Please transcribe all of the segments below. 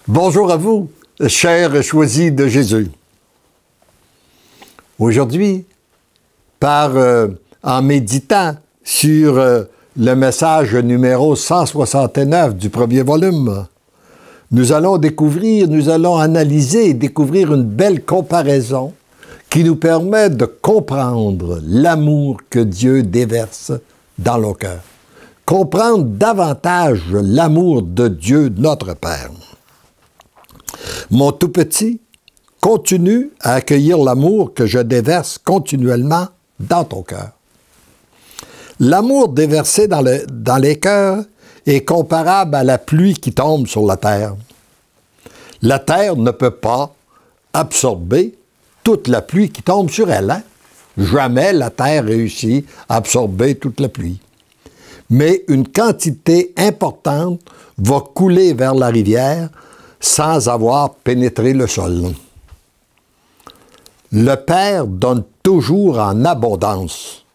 Bonjour à vous, chers choisis de Jésus. Aujourd'hui, en méditant sur le message numéro 169 du premier volume, nous allons analyser et découvrir une belle comparaison qui nous permet de comprendre l'amour que Dieu déverse dans nos cœurs. Comprendre davantage l'amour de Dieu, notre Père. Mon tout petit, continue à accueillir l'amour que je déverse continuellement dans ton cœur. L'amour déversé dans les cœurs est comparable à la pluie qui tombe sur la terre. La terre ne peut pas absorber toute la pluie qui tombe sur elle. Hein? Jamais la terre réussit à absorber toute la pluie. Mais une quantité importante va couler vers la rivière sans avoir pénétré le sol. Le Père donne toujours en abondance,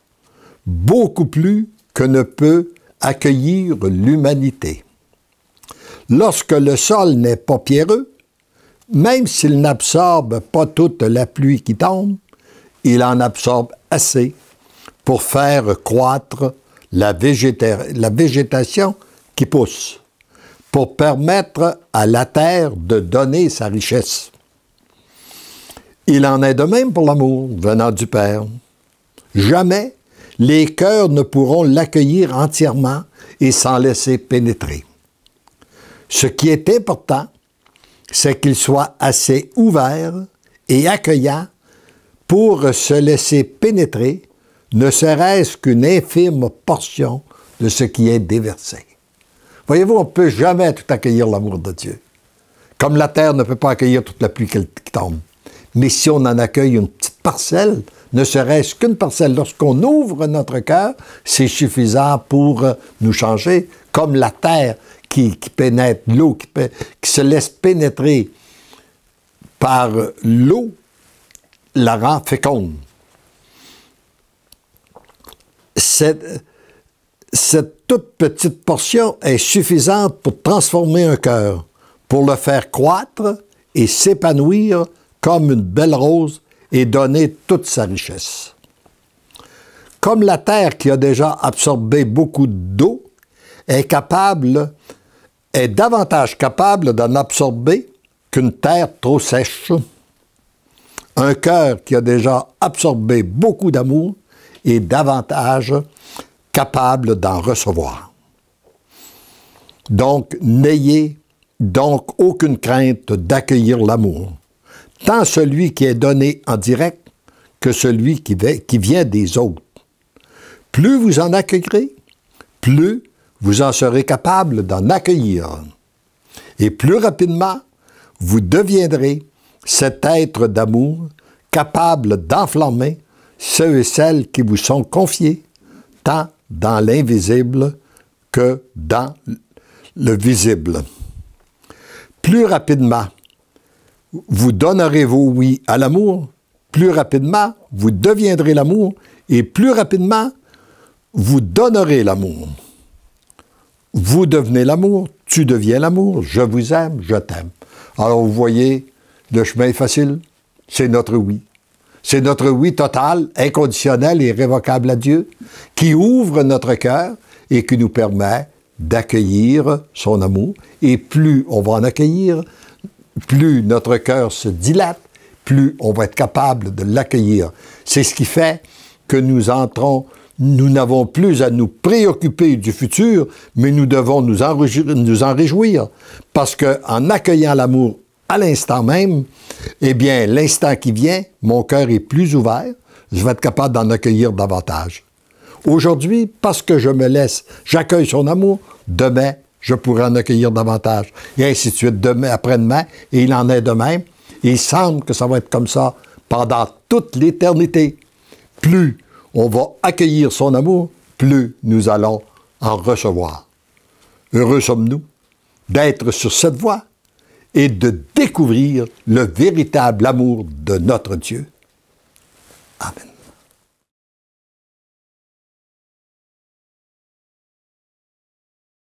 beaucoup plus que ne peut accueillir l'humanité. Lorsque le sol n'est pas pierreux, même s'il n'absorbe pas toute la pluie qui tombe, il en absorbe assez pour faire croître la végétation qui pousse, pour permettre à la terre de donner sa richesse. Il en est de même pour l'amour venant du Père. Jamais les cœurs ne pourront l'accueillir entièrement et s'en laisser pénétrer. Ce qui est important, c'est qu'il soit assez ouvert et accueillant pour se laisser pénétrer, ne serait-ce qu'une infime portion de ce qui est déversé. Voyez-vous, on ne peut jamais tout accueillir l'amour de Dieu. Comme la terre ne peut pas accueillir toute la pluie qui tombe. Mais si on en accueille une petite parcelle, ne serait-ce qu'une parcelle, lorsqu'on ouvre notre cœur, c'est suffisant pour nous changer, comme la terre qui pénètre l'eau, qui se laisse pénétrer par l'eau, la rend féconde. Cette toute petite portion est suffisante pour transformer un cœur, pour le faire croître et s'épanouir comme une belle rose et donner toute sa richesse. Comme la terre qui a déjà absorbé beaucoup d'eau est davantage capable d'en absorber qu'une terre trop sèche, un cœur qui a déjà absorbé beaucoup d'amour est davantage capable d'en recevoir. Donc, n'ayez donc aucune crainte d'accueillir l'amour, tant celui qui est donné en direct que celui qui vient des autres. Plus vous en accueillerez, plus vous en serez capable d'en accueillir. Et plus rapidement, vous deviendrez cet être d'amour capable d'enflammer ceux et celles qui vous sont confiés, tant dans l'invisible que dans le visible. Plus rapidement, vous donnerez vos oui à l'amour, plus rapidement, vous deviendrez l'amour, et plus rapidement, vous donnerez l'amour. Vous devenez l'amour, tu deviens l'amour, je vous aime, je t'aime. Alors vous voyez, le chemin est facile, c'est notre oui. C'est notre oui total, inconditionnel et irrévocable à Dieu, qui ouvre notre cœur et qui nous permet d'accueillir son amour. Et plus on va en accueillir, plus notre cœur se dilate, plus on va être capable de l'accueillir. C'est ce qui fait que nous n'avons plus à nous préoccuper du futur, mais nous devons nous en réjouir, parce qu'en accueillant l'amour à l'instant même, eh bien, l'instant qui vient, mon cœur est plus ouvert, je vais être capable d'en accueillir davantage. Aujourd'hui, parce que j'accueille son amour, demain, je pourrai en accueillir davantage. Et ainsi de suite, demain, après-demain, et il en est de même. Et il semble que ça va être comme ça pendant toute l'éternité. Plus on va accueillir son amour, plus nous allons en recevoir. Heureux sommes-nous d'être sur cette voie et de découvrir le véritable amour de notre Dieu. Amen.